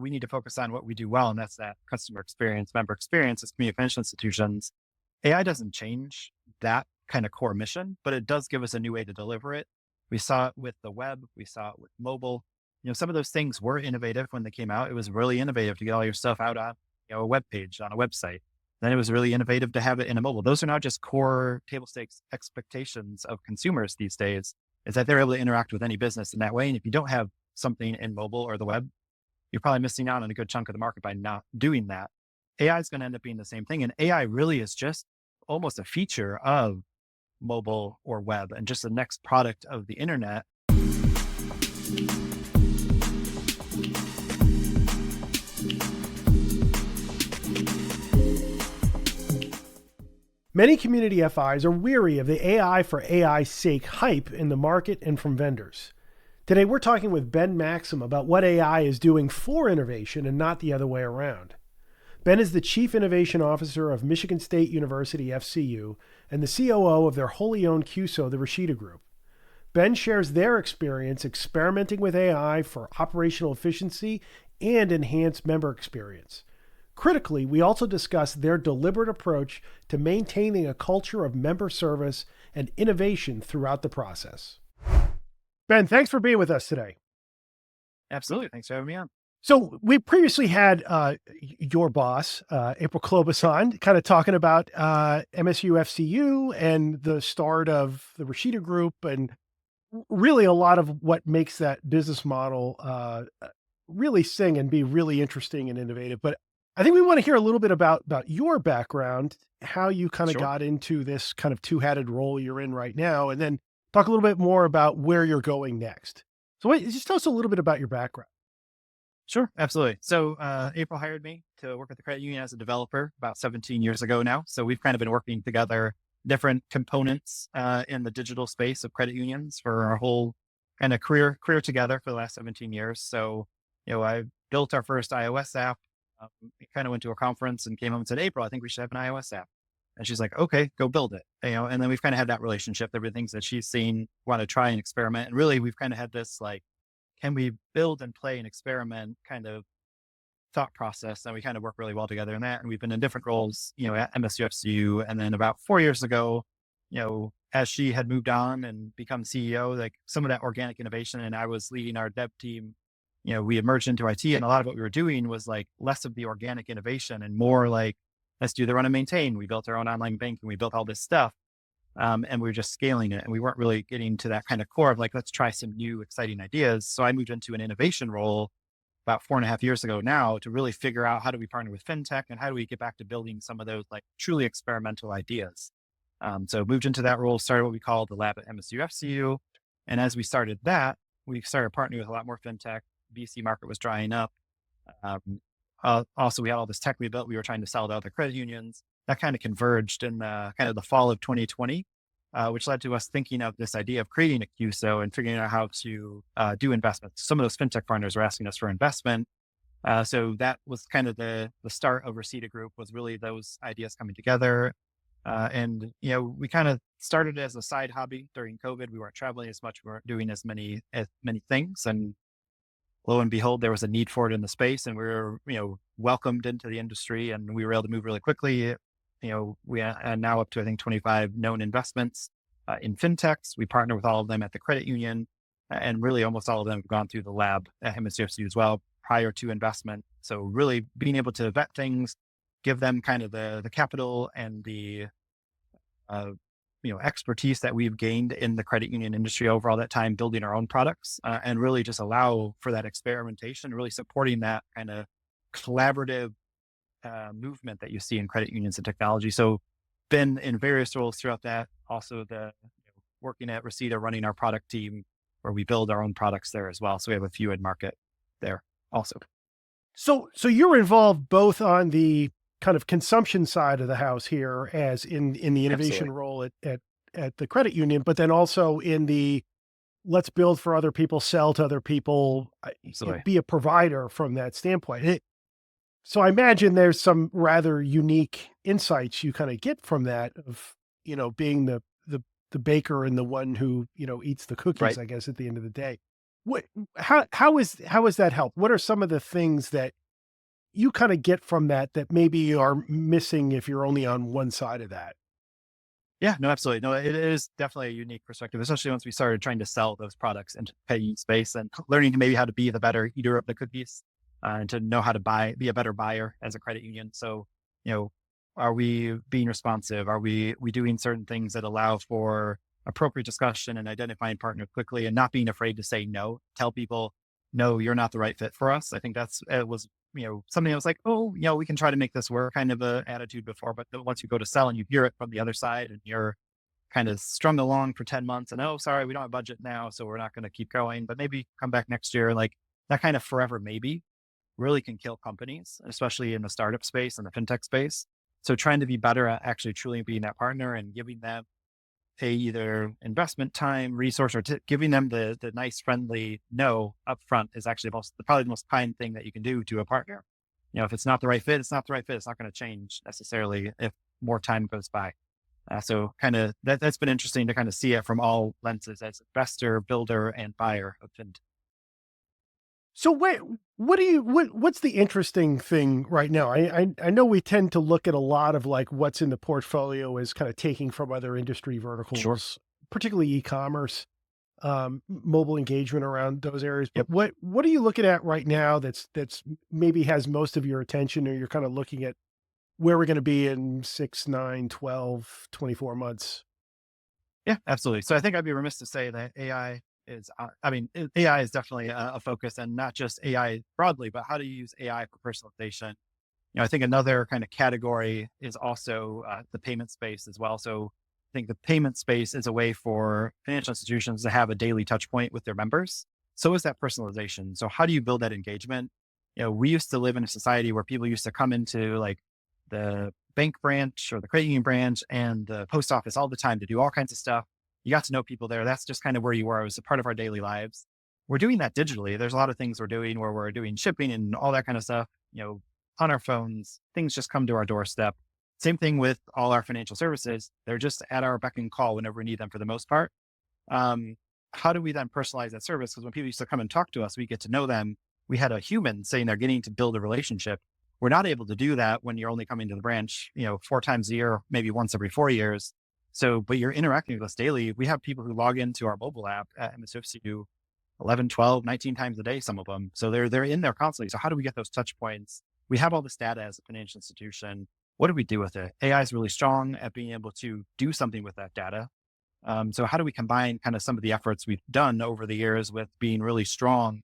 we need to focus on what we do well, and that's that customer experience, member experience as community financial institutions. AI doesn't change that kind of core mission, but it does give us a new way to deliver it. We saw it with the web, we saw it with mobile. Some of those things were innovative when they came out. It was really innovative to get all your stuff out on, a web page on a website. Then it was really innovative to have it in a mobile. Those are not just core table stakes expectations of consumers these days, is that they're able to interact with any business in that way. And if you don't have something in mobile or the web, you're probably missing out on a good chunk of the market by not doing that. AI is going to end up being the same thing. And AI really is just almost a feature of mobile or web and just the next product of the internet. Many community FIs are weary of the AI for AI's sake hype in the market and from vendors. Today, we're talking with Ben Maxim about what AI is doing for innovation and not the other way around. Ben is the Chief Innovation Officer of Michigan State University FCU and the COO of their wholly owned CUSO, the Reseda Group. Ben shares their experience experimenting with AI for operational efficiency and enhanced member experience. Critically, we also discuss their deliberate approach to maintaining a culture of member service and innovation throughout the process. Ben, thanks for being with us today. Absolutely. Thanks for having me on. So we previously had your boss, April Klobas, on, kind of talking about MSUFCU and the start of the Reseda Group and really a lot of what makes that business model really sing and be really interesting and innovative. But I think we want to hear a little bit about your background, how you kind of Sure. got into this kind of two-headed role you're in right now, and then talk a little bit more about where you're going next. So just tell us a little bit about your background. Sure. Absolutely. So April hired me to work at the credit union as a developer about 17 years ago now. So we've kind of been working together different components in the digital space of credit unions for our whole kind of career together for the last 17 years. So, I built our first iOS app. We kind of went to a conference and came home and said, April, I think we should have an iOS app. And she's like, okay, go build it. And then we've kind of had that relationship. There were things that she's seen, want to try and experiment. And really, we've kind of had this like, can we build and play and experiment kind of thought process? And we kind of work really well together in that. And we've been in different roles, at MSUFCU. And then about 4 years ago, as she had moved on and become CEO, like some of that organic innovation, and I was leading our dev team, we had merged into IT, and a lot of what we were doing was like less of the organic innovation and more like, let's do the run and maintain. We built our own online bank and we built all this stuff. And we were just scaling it, and we weren't really getting to that kind of core of like, let's try some new exciting ideas. So I moved into an innovation role about 4.5 years ago now to really figure out how do we partner with Fintech and how do we get back to building some of those like truly experimental ideas. So moved into that role, started what we call the lab at MSUFCU. And as we started that, we started partnering with a lot more Fintech. VC market was drying up. Also, we had all this tech we built. We were trying to sell to other credit unions. That kind of converged in kind of the fall of 2020, which led to us thinking of this idea of creating a CUSO and figuring out how to do investments. Some of those Fintech partners were asking us for investment. So that was kind of the start of Reseda Group, was really those ideas coming together. And we kind of started as a side hobby during COVID. We weren't traveling as much. We weren't doing as many things. And lo and behold, there was a need for it in the space, and we were, welcomed into the industry, and we were able to move really quickly. We are now up to, I think, 25 known investments in fintechs. We partner with all of them at the credit union, and really almost all of them have gone through the lab at MSUFCU as well prior to investment. So really being able to vet things, give them kind of the capital and the expertise that we've gained in the credit union industry over all that time, building our own products, and really just allow for that experimentation, really supporting that kind of collaborative movement that you see in credit unions and technology. So been in various roles throughout that. Also working at Reseda, running our product team where we build our own products there as well. So we have a few in market there also. So you're involved both on the kind of consumption side of the house here, as in the innovation Absolutely. role at the credit union, but then also in the let's build for other people, sell to other people, Absolutely. be a provider from that standpoint. So I imagine there's some rather unique insights you kind of get from that of, being the baker and the one who, eats the cookies, Right. I guess, at the end of the day. What how is that help? What are some of the things that you kind of get from that that maybe are missing if you're only on one side of that? Yeah, no, absolutely. No, it is definitely a unique perspective, especially once we started trying to sell those products into the paying space and learning maybe how to be the better eater of the cookies, and to know how to be a better buyer as a credit union. So, you know, are we being responsive? Are we doing certain things that allow for appropriate discussion and identifying partner quickly and not being afraid to say no, tell people, no, you're not the right fit for us. I think that's, it was, something that was like, oh, we can try to make this work kind of a attitude before, but then once you go to sell and you hear it from the other side and you're kind of strung along for 10 months and, oh, sorry, we don't have budget now. So we're not going to keep going, but maybe come back next year. Like that kind of forever maybe really can kill companies, especially in the startup space and the fintech space. So trying to be better at actually truly being that partner and giving them either investment time, resource, or giving them the nice, friendly no upfront is actually probably the most kind thing that you can do to a partner. If it's not the right fit, it's not the right fit. It's not going to change necessarily if more time goes by. So kind of that's been interesting to kind of see it from all lenses as investor, builder, and buyer of fintech. So what's the interesting thing right now? I know we tend to look at a lot of like what's in the portfolio as kind of taking from other industry Sure. verticals, particularly e-commerce, mobile engagement around those areas. Yep. But what are you looking at right now that's maybe has most of your attention, or you're kind of looking at where we're going to be in 6, 9, 12, 24 months? Yeah, absolutely. So I think I'd be remiss to say that AI is, AI is definitely a focus, and not just AI broadly, but how to use AI for personalization. I think another kind of category is also the payment space as well. So I think the payment space is a way for financial institutions to have a daily touch point with their members. So is that personalization. So how do you build that engagement? We used to live in a society where people used to come into like the bank branch or the credit union branch and the post office all the time to do all kinds of stuff. You got to know people there. That's just kind of where you were. It was a part of our daily lives. We're doing that digitally. There's a lot of things we're doing where we're doing shipping and all that kind of stuff, on our phones. Things just come to our doorstep. Same thing with all our financial services. They're just at our beck and call whenever we need them for the most part. Um, how do we then personalize that service? Because when people used to come and talk to us, we get to know them. We had a human saying they're getting to build a relationship. We're not able to do that when you're only coming to the branch, 4 times a year, maybe once every 4 years. So, but you're interacting with us daily. We have people who log into our mobile app at MSUFCU 11, 12, 19 times a day, some of them. So they're in there constantly. So how do we get those touch points? We have all this data as a financial institution. What do we do with it? AI is really strong at being able to do something with that data. So how do we combine kind of some of the efforts we've done over the years with being really strong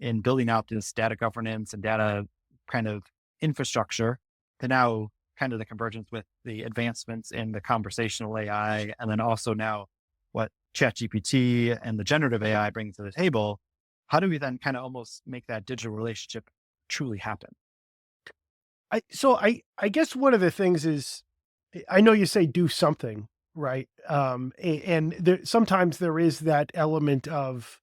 in building out this data governance and data kind of infrastructure to now kind of the convergence with the advancements in the conversational AI, and then also now what ChatGPT and the generative AI bring to the table? How do we then kind of almost make that digital relationship truly happen? I guess one of the things is, I know you say do something, right? And sometimes there is that element of,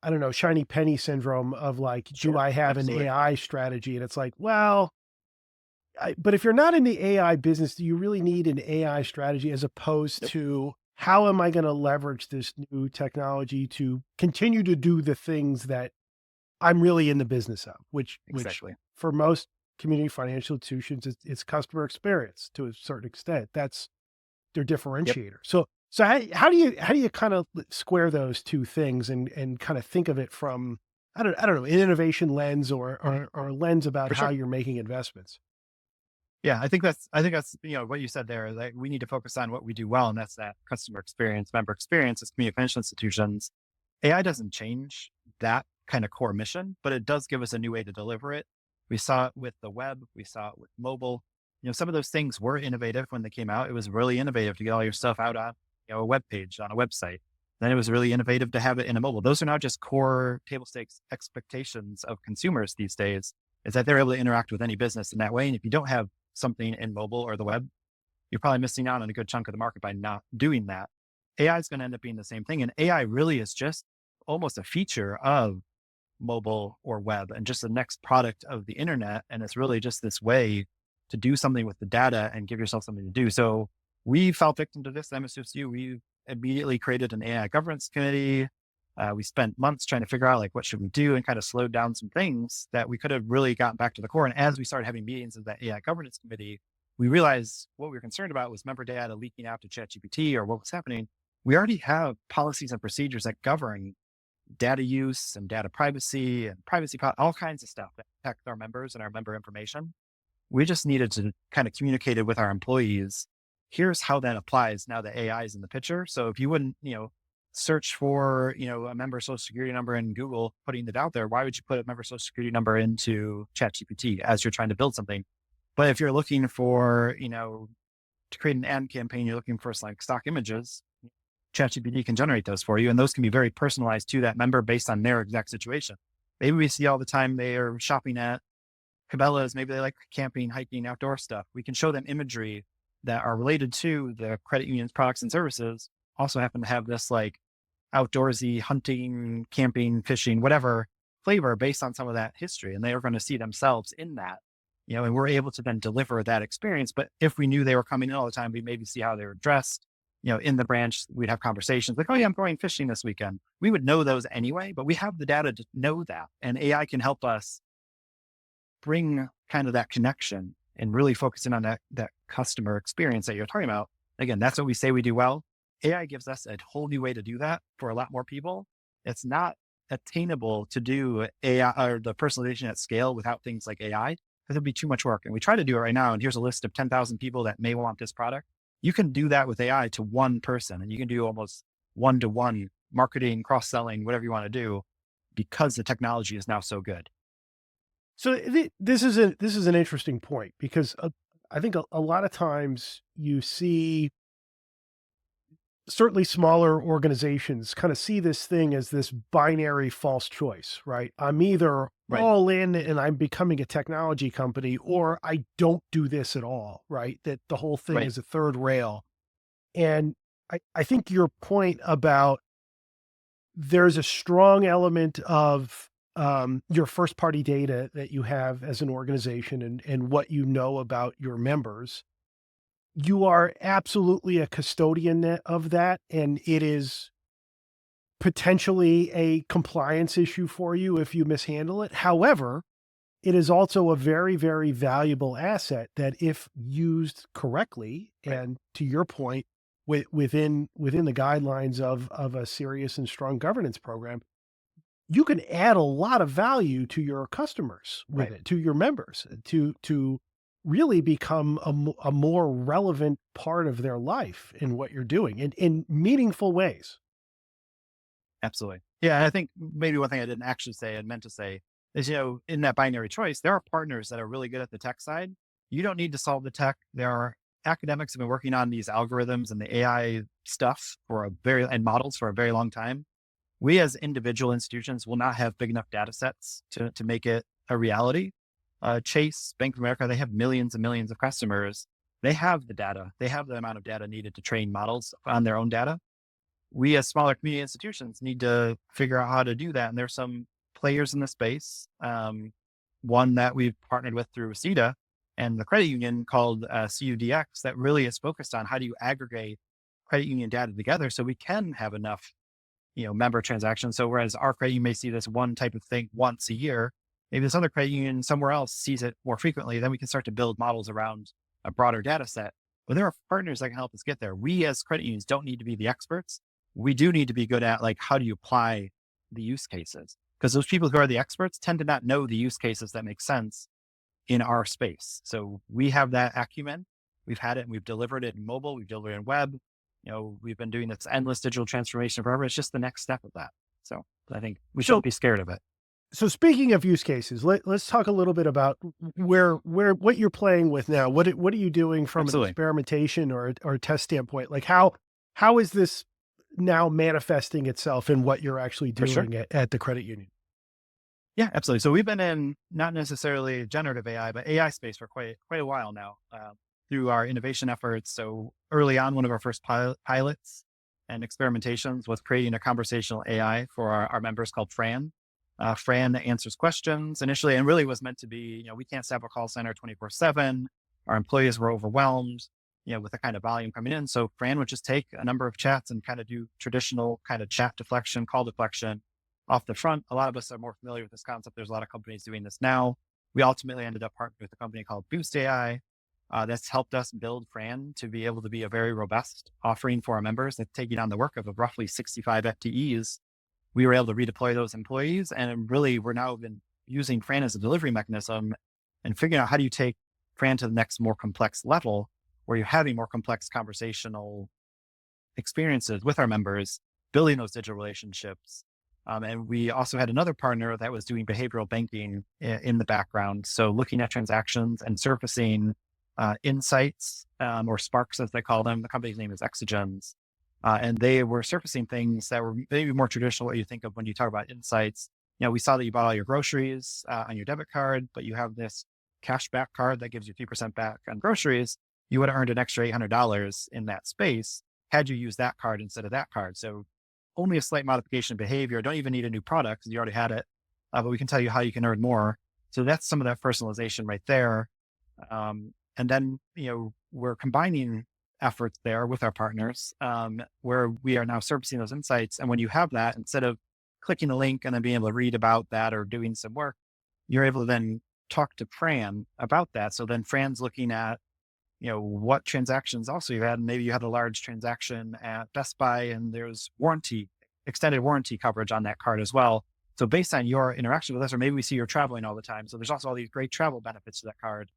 I don't know, shiny penny syndrome of like, do Sure, I have an absolutely. AI strategy? And it's like, well, but if you're not in the AI business, do you really need an AI strategy as opposed Yep, to how am I going to leverage this new technology to continue to do the things that I'm really in the business of, which exactly. for most community financial institutions, it's customer experience to a certain extent. That's their Yep. differentiator. So how do you kind of square those two things and kind of think of it from, I don't know, an innovation lens or a lens about For how sure. you're making investments. Yeah, I think that's what you said there. Like we need to focus on what we do well, and that's that customer experience, member experience as community financial institutions. AI doesn't change that kind of core mission, but it does give us a new way to deliver it. We saw it with the web, we saw it with mobile. Some of those things were innovative when they came out. It was really innovative to get all your stuff out on, a web page on a website. Then it was really innovative to have it in a mobile. Those are now just core table stakes expectations of consumers these days, is that they're able to interact with any business in that way. And if you don't have something in mobile or the web, you're probably missing out on a good chunk of the market by not doing that. AI is going to end up being the same thing. And AI really is just almost a feature of mobile or web and just the next product of the internet. And it's really just this way to do something with the data and give yourself something to do. So we fell victim to this at MSUFCU. We immediately created an AI governance committee. We spent months trying to figure out like what should we do and kind of slowed down some things that we could have really gotten back to the core. And as we started having meetings of that AI governance committee, we realized what we were concerned about was member data leaking out to ChatGPT or what was happening. We already have policies and procedures that govern data use and data privacy and all kinds of stuff that protect our members and our member information. We just needed to kind of communicate it with our employees. Here's how that applies now that AI is in the picture. So if you wouldn't, search for, a member social security number in Google, putting it out there, why would you put a member social security number into ChatGPT as you're trying to build something? But if you're looking for, to create an ad campaign, you're looking for like stock images, ChatGPT can generate those for you. And those can be very personalized to that member based on their exact situation. Maybe we see all the time they are shopping at Cabela's, maybe they like camping, hiking, outdoor stuff. We can show them imagery that are related to the credit union's products and services, also happen to have this like outdoorsy hunting, camping, fishing, whatever flavor based on some of that history. And they are going to see themselves in that, and we're able to then deliver that experience. But if we knew they were coming in all the time, we maybe see how they were dressed, in the branch, we'd have conversations like, oh yeah, I'm going fishing this weekend. We would know those anyway, but we have the data to know that. And AI can help us bring kind of that connection and really focusing on that customer experience that you're talking about. Again, that's what we say we do well. AI gives us a whole new way to do that for a lot more people. It's not attainable to do AI or the personalization at scale without things like AI, because it'd be too much work. And we try to do it right now. And here's a list of 10,000 people that may want this product. You can do that with AI to one person, and you can do almost one-to-one marketing, cross-selling, whatever you want to do, because the technology is now so good. So this is an interesting point, because I think a lot of times you see certainly smaller organizations kind of see this thing as this binary false choice, right? I'm either Right. all in and I'm becoming a technology company, or I don't do this at all, right? That the whole thing Right. is a third rail. And I think your point about there's a strong element of your first party data that you have as an organization, and what you know about your members. You are absolutely a custodian of that, and it is potentially a compliance issue for you if you mishandle it. However, it is also a very, very valuable asset that, if used correctly, Right. and to your point, within the guidelines of a serious and strong governance program, you can add a lot of value to your customers with Right. it, to your members, to really become a more relevant part of their life in what you're doing in meaningful ways. Absolutely. Yeah. I think maybe one thing I didn't actually say and meant to say is, in that binary choice, there are partners that are really good at the tech side. You don't need to solve the tech. There are academics who have been working on these algorithms and the AI stuff and models for a very long time. We as individual institutions will not have big enough data sets to make it a reality. Chase, Bank of America, they have millions and millions of customers. They have the data. They have the amount of data needed to train models on their own data. We as smaller community institutions need to figure out how to do that. And there's some players in the space. One that we've partnered with through Reseda and the credit union called CUDX, that really is focused on how do you aggregate credit union data together so we can have enough, member transactions. So whereas our credit union may see this one type of thing once a year, maybe this other credit union somewhere else sees it more frequently. Then we can start to build models around a broader data set. But there are partners that can help us get there. We as credit unions don't need to be the experts. We do need to be good at, like, how do you apply the use cases? Because those people who are the experts tend to not know the use cases that make sense in our space. So we have that acumen. We've had it and we've delivered it in mobile. We've delivered it in web. We've been doing this endless digital transformation forever. It's just the next step of that. So I think we So shouldn't be scared of it. So speaking of use cases, let's talk a little bit about what you're playing with now. What are you doing from an Absolutely. experimentation or a test standpoint? Like how is this now manifesting itself in what you're actually For sure. doing at the credit union? Yeah, absolutely. So we've been in not necessarily generative AI, but AI space for quite a while now, through our innovation efforts. So early on, one of our first pilots and experimentations was creating a conversational AI for our members called Fran. Fran answers questions initially, and really was meant to be, we can't staff a call center 24/7. Our employees were overwhelmed. with the kind of volume coming in. So Fran would just take a number of chats and kind of do traditional kind of chat deflection, call deflection off the front. A lot of us are more familiar with this concept. There's a lot of companies doing this now. We ultimately ended up partnering with a company called Boost AI. That's helped us build Fran to be able to be a very robust offering for our members. That's taking on the work of roughly 65 FTEs. We were able to redeploy those employees, and really we're now been using Fran as a delivery mechanism and figuring out how do you take Fran to the next more complex level where you're having more complex conversational experiences with our members, building those digital relationships. And we also had another partner that was doing behavioral banking in the background. So looking at transactions and surfacing insights, or sparks as they call them. The company's name is Exogens. And they were surfacing things that were maybe more traditional, what you think of when you talk about insights. We saw that you bought all your groceries on your debit card, but you have this cashback card that gives you 3% back on groceries. You would have earned an extra $800 in that space had you used that card instead of that card. So only a slight modification of behavior. Don't even need a new product because you already had it, but we can tell you how you can earn more. So that's some of that personalization right there. And then, we're combining efforts there with our partners, where we are now surfacing those insights. And when you have that, instead of clicking a link and then being able to read about that or doing some work, you're able to then talk to Fran about that. So then Fran's looking at, what transactions also you had. And maybe you had a large transaction at Best Buy and there's extended warranty coverage on that card as well. So based on your interaction with us, or maybe we see you're traveling all the time. So there's also all these great travel benefits to that card.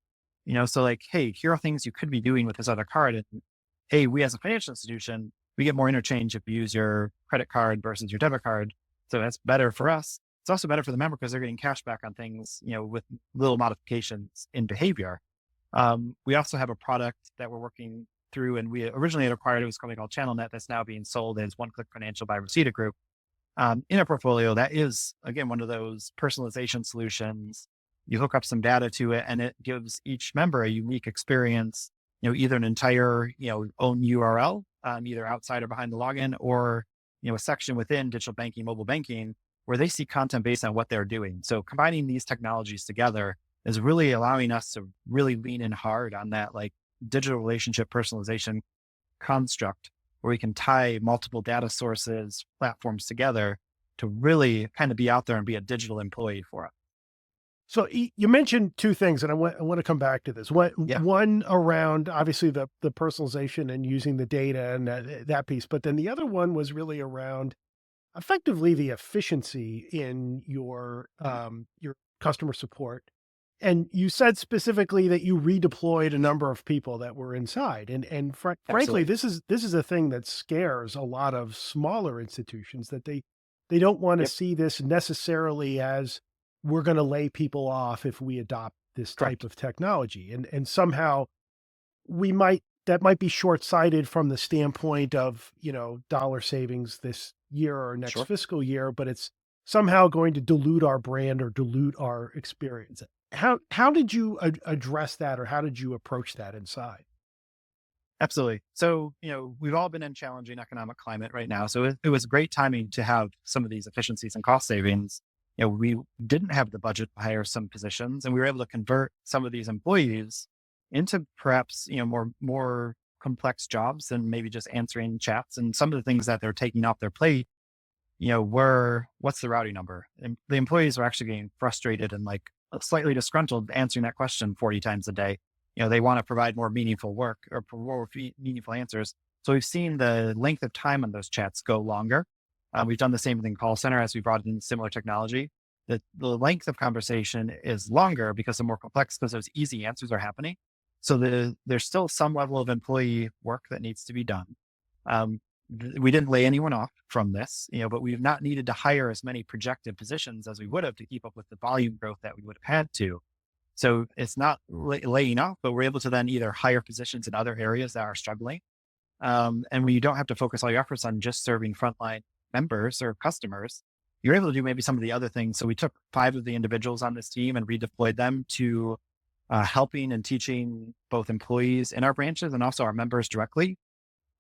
So like, hey, here are things you could be doing with this other card. And hey, we as a financial institution, we get more interchange if you use your credit card versus your debit card. So that's better for us. It's also better for the member because they're getting cash back on things, with little modifications in behavior. We also have a product that we're working through, and we originally had acquired, it was a company called ChannelNet that's now being sold as One Click Financial by Reseda Group. In a portfolio that is, again, one of those personalization solutions. You hook up some data to it and it gives each member a unique experience, either an entire, own URL, either outside or behind the login, or, a section within digital banking, mobile banking, where they see content based on what they're doing. So combining these technologies together is really allowing us to really lean in hard on that like digital relationship personalization construct, where we can tie multiple data sources, platforms together to really kind of be out there and be a digital employee for us. So you mentioned two things, and I want to come back to this. One around obviously the personalization and using the data and that piece, but then the other one was really around effectively the efficiency in your customer support. And you said specifically that you redeployed a number of people that were inside, and frankly, this is a thing that scares a lot of smaller institutions, that they don't want to Yep. see this necessarily as we're going to lay people off if we adopt this type Correct. of technology. And somehow that might be short-sighted from the standpoint of, dollar savings this year or next Sure. fiscal year, but it's somehow going to dilute our brand or dilute our experience. How did you address that, or how did you approach that inside? Absolutely. So, we've all been in challenging economic climate right now. So it was great timing to have some of these efficiencies and cost savings. We didn't have the budget to hire some positions, and we were able to convert some of these employees into perhaps, more complex jobs than maybe just answering chats. And some of the things that they're taking off their plate, were what's the routing number? And the employees are actually getting frustrated and like slightly disgruntled answering that question 40 times a day. They want to provide more meaningful work or more meaningful answers. So we've seen the length of time on those chats go longer. We've done the same thing in call center as we brought in similar technology. The length of conversation is longer because they're more complex, because those easy answers are happening. So there's still some level of employee work that needs to be done. We didn't lay anyone off from this, but we've not needed to hire as many projected positions as we would have to keep up with the volume growth that we would have had to. So it's not laying off, but we're able to then either hire positions in other areas that are struggling. And when you don't have to focus all your efforts on just serving frontline members or customers, you're able to do maybe some of the other things. So we took 5 of the individuals on this team and redeployed them to helping and teaching both employees in our branches and also our members directly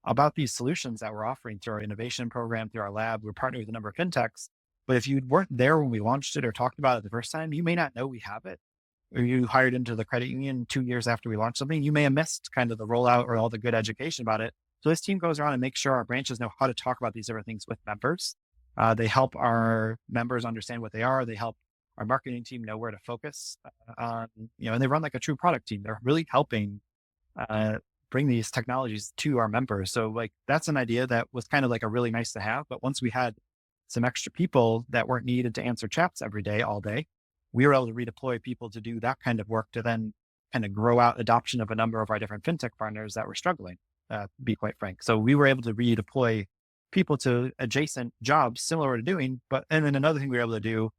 about these solutions that we're offering through our innovation program, through our lab. We're partnered with a number of fintechs, but if you weren't there when we launched it or talked about it the first time, you may not know we have it. or you hired into the credit union 2 years after we launched something, you may have missed kind of the rollout or all the good education about it. So this team goes around and makes sure our branches know how to talk about these different things with members. They help our members understand what they are. They help our marketing team know where to focus on, and they run like a true product team. They're really helping uh, bring these technologies to our members. So like that's an idea that was kind of like a really nice to have. But once we had some extra people that weren't needed to answer chats every day, all day, we were able to redeploy people to do that kind of work to then kind of grow out adoption of a number of our different fintech partners that were struggling, to be quite frank. So we were able to redeploy people to adjacent jobs similar to doing, and then another thing we were able to do,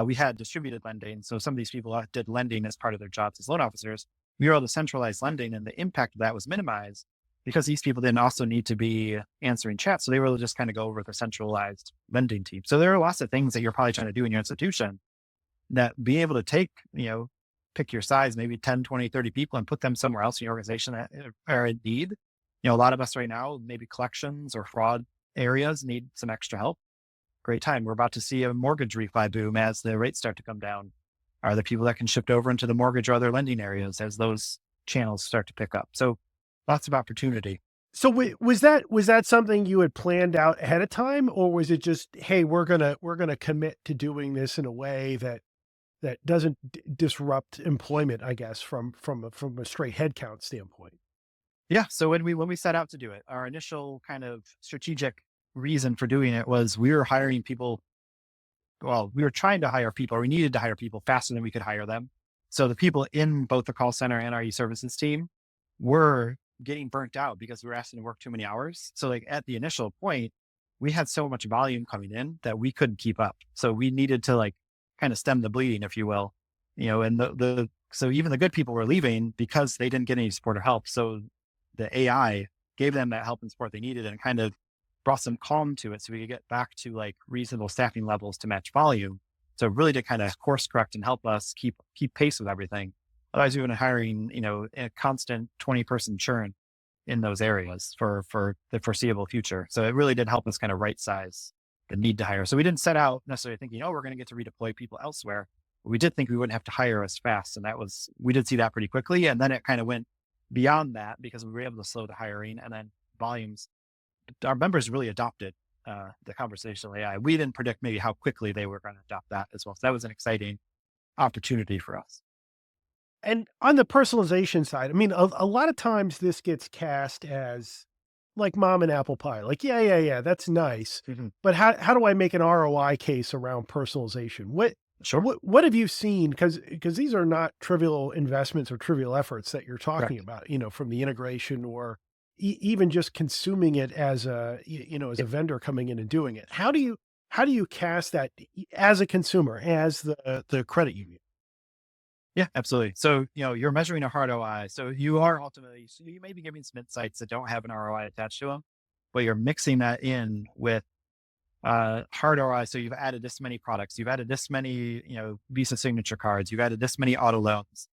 we had distributed lending. So some of these people did lending as part of their jobs as loan officers. We were able to centralize lending, and the impact of that was minimized because these people didn't also need to be answering chat. So they were able to just kind of go over with a centralized lending team. So there are lots of things that you're probably trying to do in your institution that being able to take, pick your size, maybe 10, 20, 30 people and put them somewhere else in your organization that are in need. A lot of us right now, maybe collections or fraud areas need some extra help. Great time. We're about to see a mortgage refi boom as the rates start to come down. Are the people that can shift over into the mortgage or other lending areas as those channels start to pick up? So lots of opportunity. So was that something you had planned out ahead of time, or was it just, hey, we're gonna commit to doing this in a way that doesn't disrupt employment, I guess, from a straight headcount standpoint? Yeah. So when we set out to do it, our initial kind of strategic reason for doing it was we were hiring people. Well, we were trying to hire people, or we needed to hire people faster than we could hire them. So the people in both the call center and our e-services team were getting burnt out because we were asking to work too many hours. So like at the initial point, we had so much volume coming in that we couldn't keep up. So we needed to like kind of stem the bleeding, if you will, and so even the good people were leaving because they didn't get any support or help. So the AI gave them that help and support they needed and kind of brought some calm to it so we could get back to like reasonable staffing levels to match volume. So really to kind of course correct and help us keep pace with everything. Otherwise, we would have been hiring, a constant 20-person churn in those areas for the foreseeable future. So it really did help us kind of right size the need to hire. So we didn't set out necessarily thinking, we're going to get to redeploy people elsewhere. But we did think we wouldn't have to hire as fast. And we did see that pretty quickly. And then it kind of went beyond that because we were able to slow the hiring and then volumes. Our members really adopted the conversational AI. We didn't predict maybe how quickly they were going to adopt that as well. So that was an exciting opportunity for us. And on the personalization side, I mean, a lot of times this gets cast as like mom and apple pie. Like, yeah, that's nice. Mhm. But how do I make an ROI case around personalization? Sure. What have you seen? Because these are not trivial investments or trivial efforts that you're talking Correct. about, from the integration or even just consuming it as as a Yep. vendor coming in and doing it. How do you cast that as a consumer, as the credit union? Yeah, absolutely. So, you're measuring a hard ROI. So you may be giving some insights that don't have an ROI attached to them, but you're mixing that in with hard ROI. So you've added this many products, you've added this many, Visa signature cards, you've added this many auto loans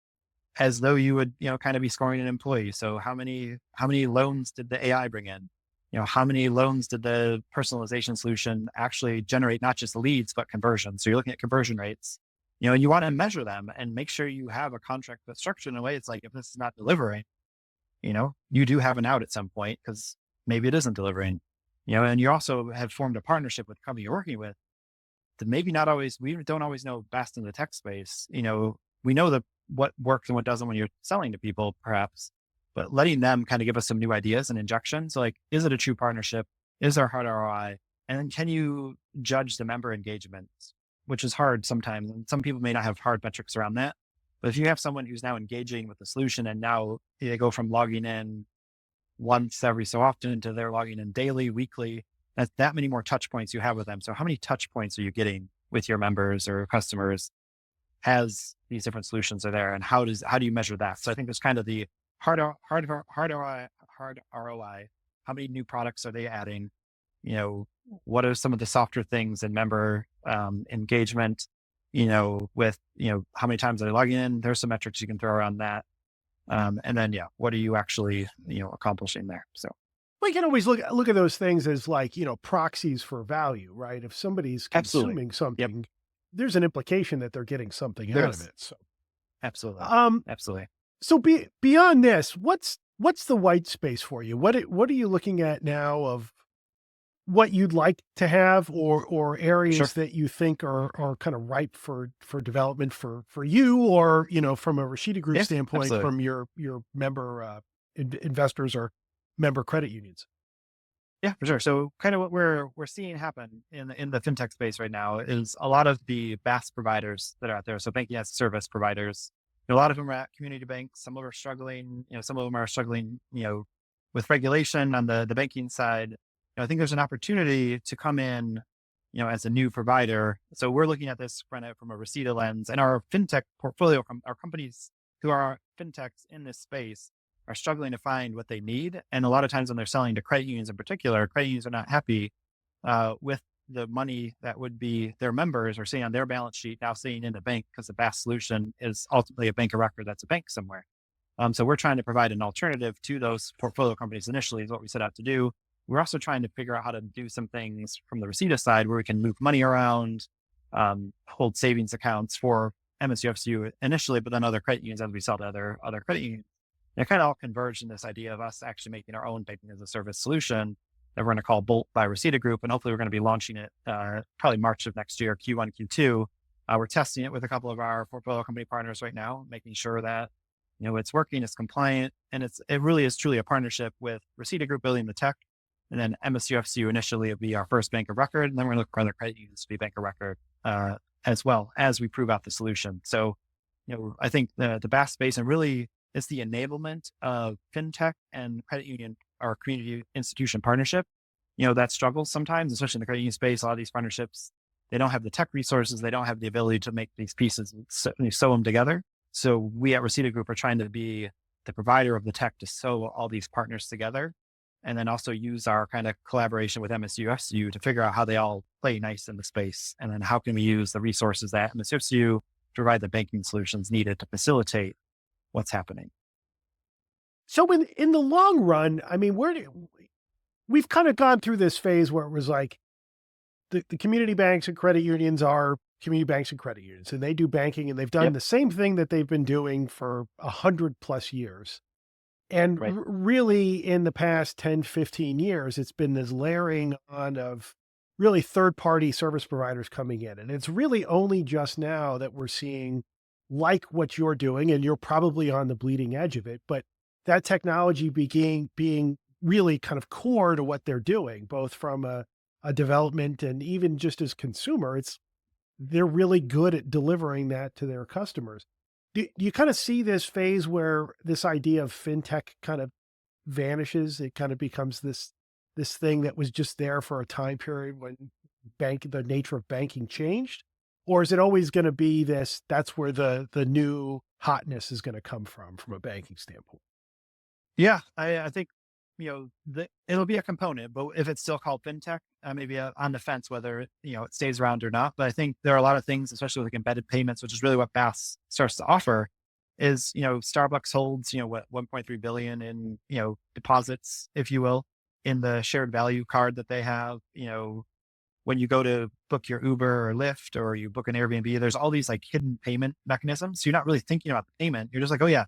as though you would, kind of be scoring an employee. So how many loans did the AI bring in? How many loans did the personalization solution actually generate, not just leads, but conversions? So you're looking at conversion rates, and you want to measure them and make sure you have a contract that's structured in a way. It's like, if this is not delivering, you do have an out at some point because maybe it isn't delivering, and you also have formed a partnership with the company you're working with that maybe not always, we don't always know best in the tech space. We know what works and what doesn't when you're selling to people, perhaps, but letting them kind of give us some new ideas and injections. Like, is it a true partnership? Is there hard ROI? And then can you judge the member engagement, which is hard sometimes. And some people may not have hard metrics around that. But if you have someone who's now engaging with the solution and now they go from logging in once every so often to they're logging in daily, weekly, that's that many more touch points you have with them. So how many touch points are you getting with your members or customers as these different solutions are there? And how do you measure that? So I think there's kind of the hard ROI. How many new products are they adding? What are some of the softer things in member engagement? With how many times are they logging in? There's some metrics you can throw around that. And then what are you actually accomplishing there? So We can always look at those things as like, proxies for value, right? If somebody's absolutely, consuming yep, something, there's an implication that they're getting something there out of is. it. So Absolutely. Um, Absolutely. so beyond this, what's the white space for you? What are you looking at now of what you'd like to have, or Sure. areas that you think are kind of ripe for development for you, or from a Reseda Group Yeah, standpoint, absolutely. from your member investors or member credit unions? Yeah, for sure. So kind of what we're seeing happen in the fintech space right now is a lot of the BaaS providers that are out there. So banking as a service providers. A lot of them are at community banks. Some of them are struggling. Some of them are struggling. With regulation on the banking side. I think there's an opportunity to come in, as a new provider. So we're looking at this from a Reseda lens, and our fintech portfolio, our companies who are fintechs in this space are struggling to find what they need. And a lot of times when they're selling to credit unions in particular, credit unions are not happy with the money that would be their members or sitting on their balance sheet now sitting in the bank, because the BaaS solution is ultimately a bank of record that's a bank somewhere. So we're trying to provide an alternative to those portfolio companies initially, is what we set out to do. We're also trying to figure out how to do some things from the Reseda side where we can move money around, hold savings accounts for MSUFCU initially, but then other credit unions as we sell to other credit unions. And it kind of all converged in this idea of us actually making our own banking as a service solution that we're going to call Bolt by Reseda Group. And hopefully we're going to be launching it probably March of next year, Q1, Q2. We're testing it with a couple of our portfolio company partners right now, making sure that it's working, it's compliant, and it really is truly a partnership with Reseda Group building the tech, and then MSUFCU initially will be our first bank of record, and then we're going to look for other credit unions to be bank of record as well as we prove out the solution. So, I think the BaaS space and really it's the enablement of fintech and credit union or community institution partnership, that struggles sometimes, especially in the credit union space. A lot of these partnerships, they don't have the tech resources, they don't have the ability to make these pieces and sew them together. So we at Reseda Group are trying to be the provider of the tech to sew all these partners together, and then also use our kind of collaboration with MSUFCU to figure out how they all play nice in the space. And then how can we use the resources that MSUFCU provide the banking solutions needed to facilitate what's happening. So in the long run, I mean, we've kind of gone through this phase where it was like the community banks and credit unions are community banks and credit unions, and they do banking, and they've done Yep. the same thing that they've been doing for 100+ years. And Right. really, in the past 10, 15 years, it's been this layering on of really third-party service providers coming in. And it's really only just now that we're seeing, like what you're doing, and you're probably on the bleeding edge of it, but that technology being really kind of core to what they're doing, both from a development and even just as consumer, they're really good at delivering that to their customers. Do you kind of see this phase where this idea of fintech kind of vanishes? It kind of becomes this thing that was just there for a time period when the nature of banking changed? Or is it always going to be this, that's where the new hotness is going to come from a banking standpoint? Yeah, I think it'll be a component, but if it's still called fintech, maybe on the fence whether it stays around or not. But I think there are a lot of things, especially with like embedded payments, which is really what BaaS starts to offer. Is Starbucks holds what 1.3 billion in deposits, if you will, in the shared value card that they have. When you go to book your Uber or Lyft or you book an Airbnb, there's all these like hidden payment mechanisms. So you're not really thinking about the payment. You're just like, oh yeah,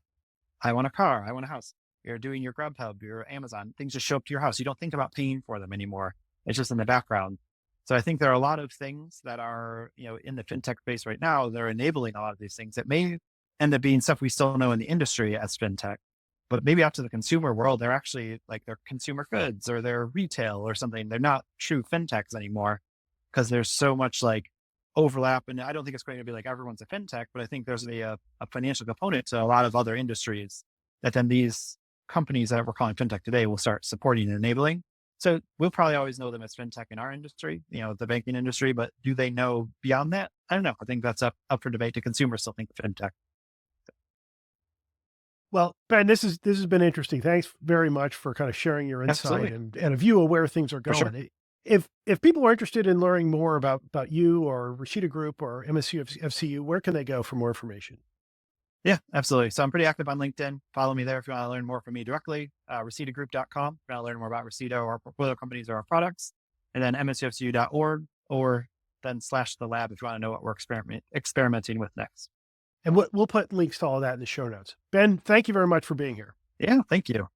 I want a car, I want a house. You're doing your Grubhub, your Amazon, things just show up to your house. You don't think about paying for them anymore. It's just in the background. So I think there are a lot of things that are, in the fintech space right now, they're enabling a lot of these things that may end up being stuff we still know in the industry as fintech, but maybe out to the consumer world, they're actually like they're consumer goods or they're retail or something. They're not true fintechs anymore because there's so much like overlap. And I don't think it's going to be like everyone's a fintech, but I think there's a financial component to a lot of other industries that then these companies that we're calling fintech today will start supporting and enabling. So we'll probably always know them as fintech in our industry, the banking industry, but do they know beyond that? I don't know. I think that's up for debate. The consumers still think fintech. Well, Ben, this has been interesting. Thanks very much for kind of sharing your insight Absolutely. and a view of where things are For sure. going. If people are interested in learning more about you or Reseda Group or MSUFCU, where can they go for more information? Yeah, absolutely. So I'm pretty active on LinkedIn. Follow me there if you want to learn more from me directly. ResedaGroup.com if you want to learn more about Reseda or our portfolio companies or our products. And then MSUFCU.org or then /the lab if you want to know what we're experimenting with next. And we'll put links to all of that in the show notes. Ben, thank you very much for being here. Yeah, thank you.